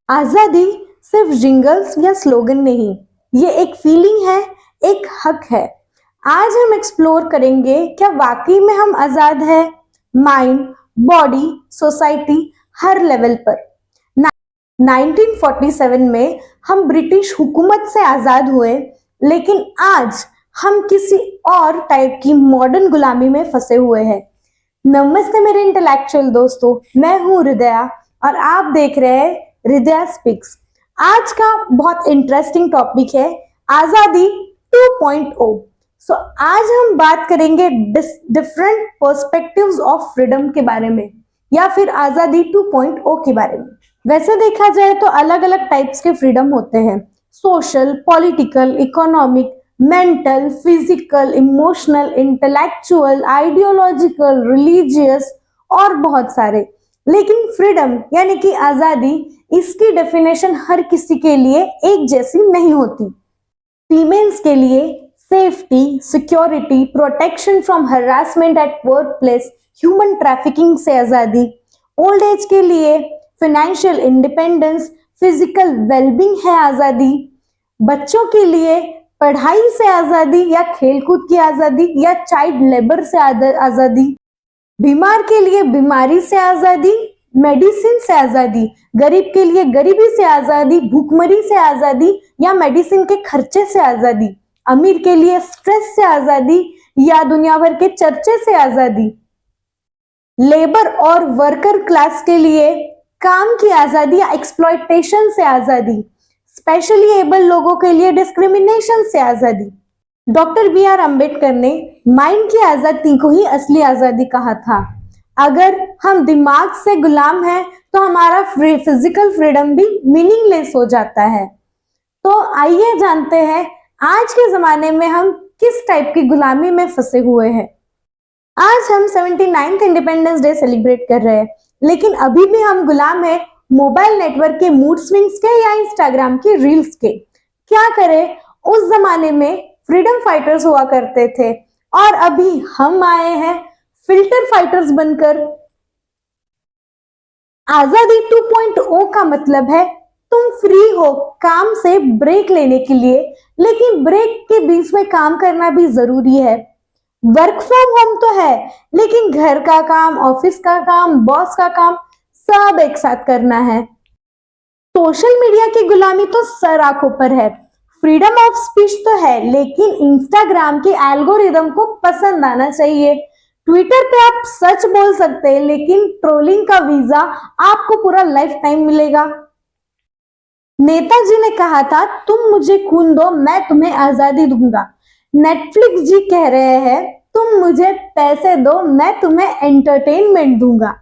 आजादी सिर्फ जिंगल्स या स्लोगन नहीं, ये एक फीलिंग है, एक हक है। आज हम एक्सप्लोर करेंगे क्या वाकई में हम आजाद हैं, माइंड, बॉडी, सोसाइटी, हर लेवल पर। 1947 में हम ब्रिटिश हुकूमत से आजाद हुए, लेकिन आज हम किसी और टाइप की मॉडर्न गुलामी में फंसे हुए हैं। नमस्ते मेरे इंटेलेक्चुअल दोस्तों, मैं हूँ हृदया और आप देख रहे हैं हृदया स्पीक्स। आज का बहुत इंटरेस्टिंग टॉपिक है आजादी 2.0। सो आज हम बात करेंगे डिफरेंट पर्सपेक्टिव्स ऑफ फ्रीडम के बारे में या फिर आजादी 2.0 के बारे में। वैसे देखा जाए तो अलग अलग टाइप्स के फ्रीडम होते हैं, social, political, economic, mental, physical, emotional, intellectual, ideological, religious और बहुत सारे। लेकिन फ्रीडम यानी कि आजादी, इसकी डेफिनेशन हर किसी के लिए एक जैसी नहीं होती। फीमेल्स के लिए safety, security, protection from harassment at work place, human trafficking से आजादी। ओल्ड एज के लिए फाइनेंशियल इंडिपेंडेंस, फिजिकल वेलबींग है आजादी। बच्चों के लिए पढ़ाई से आजादी या खेलकूद की आजादी या चाइल्ड लेबर से आजादी। बीमार के लिए बीमारी से आजादी, मेडिसिन से आजादी। गरीब के लिए गरीबी से आजादी, भूखमरी से आजादी या मेडिसिन के खर्चे से आजादी। अमीर के लिए स्ट्रेस से आजादी या दुनिया भर के चर्चे से आजादी। लेबर और वर्कर क्लास के लिए काम की आजादी या एक्सप्लॉयटेशन से आजादी। स्पेशली एबल लोगों के लिए डिस्क्रिमिनेशन से आजादी। Doctor B R. अंबेडकर ने माइंड की आजादी को ही असली आजादी कहा था। अगर हम दिमाग से गुलाम हैं तो हमारा फिजिकल फ्रीडम भी मीनिंगलेस हो जाता है। तो आइए जानते हैं आज के जमाने में हम किस टाइप की गुलामी में फंसे हुए हैं। आज हम 79th इंडिपेंडेंस डे सेलिब्रेट कर रहे हैं, लेकिन अभी भी हम गुलाम हैं मोबाइल नेटवर्क के मूड स्विंग्स के या इंस्टाग्राम के रील्स के। क्या करें, उस जमाने में फ्रीडम फाइटर्स हुआ करते थे और अभी हम आए हैं फिल्टर फाइटर्स बनकर। आजादी 2.0 का मतलब है तुम फ्री हो काम से ब्रेक लेने के लिए, लेकिन ब्रेक के बीच में काम करना भी जरूरी है। वर्क फ्रॉम होम तो है, लेकिन घर का काम, ऑफिस का काम, बॉस का काम सब एक साथ करना है। सोशल मीडिया की गुलामी तो सर आंखों पर है। फ्रीडम ऑफ स्पीच तो है, लेकिन इंस्टाग्राम के एल्गोरिदम को पसंद आना चाहिए। ट्विटर पे आप सच बोल सकते हैं, लेकिन ट्रोलिंग का वीजा आपको पूरा लाइफ टाइम मिलेगा। नेताजी ने कहा था तुम मुझे खून दो मैं तुम्हें आजादी दूंगा। नेटफ्लिक्स जी कह रहे हैं तुम मुझे पैसे दो मैं तुम्हें एंटरटेनमेंट दूंगा।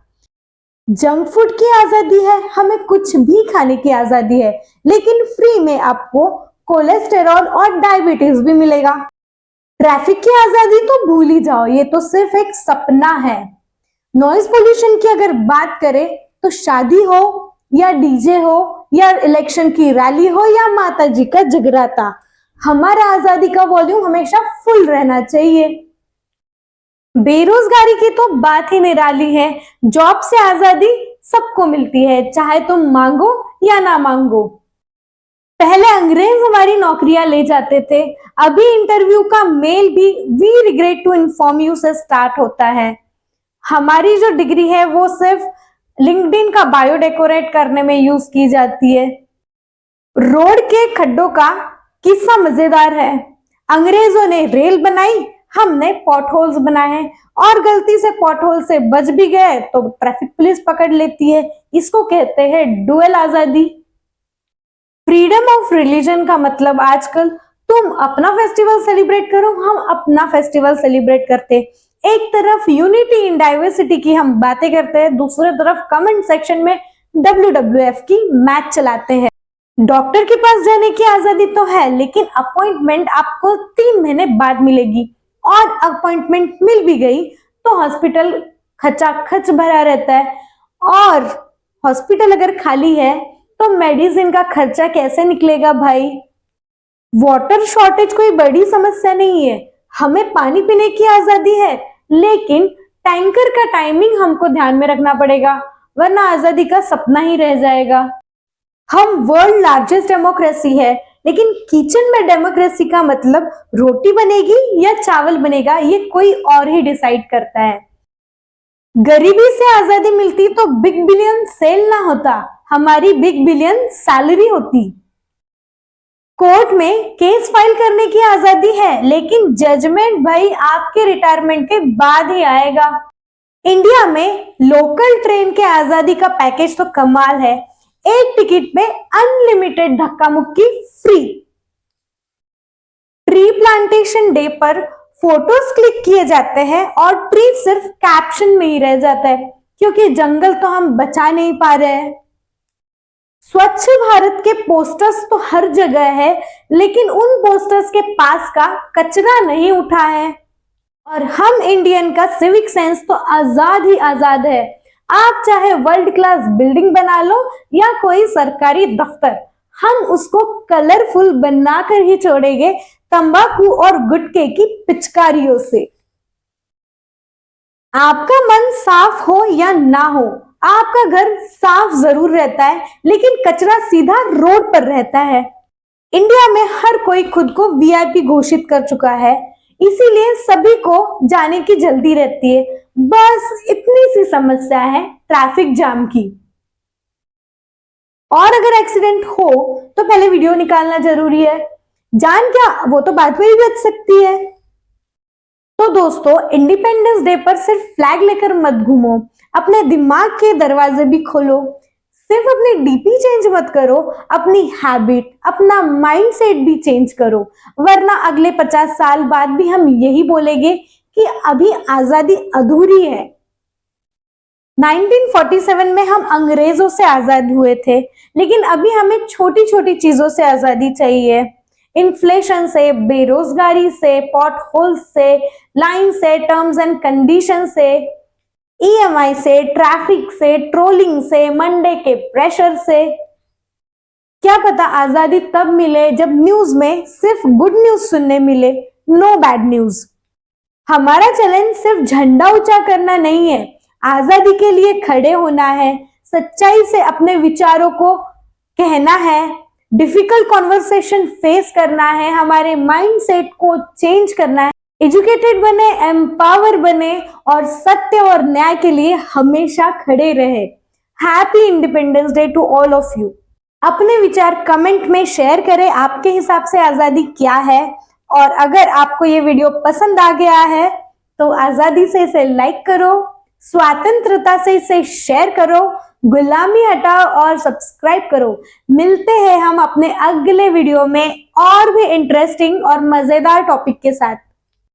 जंक फूड की आजादी है, हमें कुछ भी खाने की आजादी है, लेकिन फ्री में आपको कोलेस्टेरॉल और डायबिटीज भी मिलेगा। ट्रैफिक की आजादी तो भूल ही जाओ, ये तो सिर्फ एक सपना है। नॉइज पोल्यूशन की अगर बात करें तो शादी हो या डीजे हो या इलेक्शन की रैली हो या माता जी का जगराता, हमारा आजादी का वॉल्यूम हमेशा फुल रहना चाहिए। बेरोजगारी की तो बात ही निराली है। जॉब से आजादी सबको मिलती है, चाहे तुम मांगो या ना मांगो। पहले अंग्रेज हमारी नौकरियां ले जाते थे, अभी इंटरव्यू का मेल भी we regret to inform you से स्टार्ट होता है। हमारी जो डिग्री है वो सिर्फ लिंक्डइन का बायो डेकोरेट करने में यूज की जाती है। रोड के खड्डों का किस्सा मजेदार है। अंग्रेजों ने रेल बनाई, हमने पॉट होल्स बनाए हैं, और गलती से पॉट होल से बच भी गए तो ट्रैफिक पुलिस पकड़ लेती है। इसको कहते हैं डुअल आजादी। फ्रीडम ऑफ रिलीजन का मतलब आजकल तुम अपना फेस्टिवल सेलिब्रेट करो, हम अपना फेस्टिवल सेलिब्रेट करते। एक तरफ यूनिटी इन डाइवर्सिटी की हम बातें करते हैं, दूसरी तरफ कमेंट सेक्शन में WWF की मैच चलाते हैं। डॉक्टर के पास जाने की आजादी तो है, लेकिन अपॉइंटमेंट आपको 3 महीने बाद मिलेगी, और अपॉइंटमेंट मिल भी गई तो हॉस्पिटल खचाखच भरा रहता है, और हॉस्पिटल अगर खाली है तो मेडिसिन का खर्चा कैसे निकलेगा भाई। वाटर शॉर्टेज कोई बड़ी समस्या नहीं है, हमें पानी पीने की आजादी है, लेकिन टैंकर का टाइमिंग हमको ध्यान में रखना पड़ेगा, वरना आजादी का सपना ही रह जाएगा। हम वर्ल्ड लार्जेस्ट डेमोक्रेसी है, लेकिन किचन में डेमोक्रेसी का मतलब रोटी बनेगी या चावल बनेगा ये कोई और ही डिसाइड करता है। गरीबी से आजादी मिलती तो बिग बिलियन सेल ना होता, हमारी बिग बिलियन सैलरी होती। कोर्ट में केस फाइल करने की आजादी है, लेकिन जजमेंट भाई आपके रिटायरमेंट के बाद ही आएगा। इंडिया में लोकल ट्रेन के आजादी का पैकेज तो कमाल है, एक टिकट पे अनलिमिटेड धक्का मुक्की फ्री। ट्री प्लांटेशन डे पर फोटोज क्लिक किए जाते हैं और ट्री सिर्फ कैप्शन में ही रह जाता है, क्योंकि जंगल तो हम बचा नहीं पा रहे हैं। स्वच्छ भारत के पोस्टर्स तो हर जगह है, लेकिन उन पोस्टर्स के पास का कचरा नहीं उठा है। और हम इंडियन का सिविक सेंस तो आजाद ही आजाद है। आप चाहे वर्ल्ड क्लास बिल्डिंग बना लो या कोई सरकारी दफ्तर, हम उसको कलरफुल बनाकर ही छोड़ेंगे, तंबाकू और गुटखे की पिचकारियों से। आपका मन साफ हो या ना हो, आपका घर साफ जरूर रहता है, लेकिन कचरा सीधा रोड पर रहता है। इंडिया में हर कोई खुद को वीआईपी घोषित कर चुका है, इसीलिए सभी को जाने की जल्दी रहती है। बस इतनी सी समस्या है ट्रैफिक जाम की। और अगर एक्सीडेंट हो तो पहले वीडियो निकालना जरूरी है, जान क्या वो तो बाद में भी बच सकती है। तो दोस्तों, इंडिपेंडेंस डे पर सिर्फ फ्लैग लेकर मत घूमो, अपने दिमाग के दरवाजे भी खोलो। सिर्फ अपनी डीपी चेंज मत करो, अपनी हैबिट, अपना माइंडसेट भी चेंज करो, वरना अगले 50 साल बाद भी हम यही बोलेंगे कि अभी आजादी अधूरी है। 1947 में हम अंग्रेजों से आजाद हुए थे, लेकिन अभी हमें छोटी छोटी चीजों से आजादी चाहिए। इन्फ्लेशन से, बेरोजगारी से, पॉट होल्स से, लाइन से, टर्म्स एंड कंडीशन से, ईएमआई से, ट्रैफिक से, ट्रोलिंग से, मंडे के प्रेशर से। क्या पता आजादी तब मिले जब न्यूज में सिर्फ गुड न्यूज सुनने मिले, नो बैड न्यूज। हमारा चैलेंज सिर्फ झंडा ऊंचा करना नहीं है, आजादी के लिए खड़े होना है, सच्चाई से अपने विचारों को कहना है, डिफिकल्ट कॉन्वर्सेशन फेस करना है, हमारे माइंडसेट को चेंज करना है, एजुकेटेड बने, एम्पावर बने और सत्य और न्याय के लिए हमेशा खड़े रहे। Happy independence day to all of you. अपने विचार कमेंट में शेयर करें, आपके हिसाब से आजादी क्या है। और अगर आपको ये वीडियो पसंद आ गया है तो आजादी से इसे लाइक करो, स्वतंत्रता से इसे शेयर करो, गुलामी हटाओ और सब्सक्राइब करो। मिलते हैं हम अपने अगले वीडियो में और भी इंटरेस्टिंग और मजेदार टॉपिक के साथ।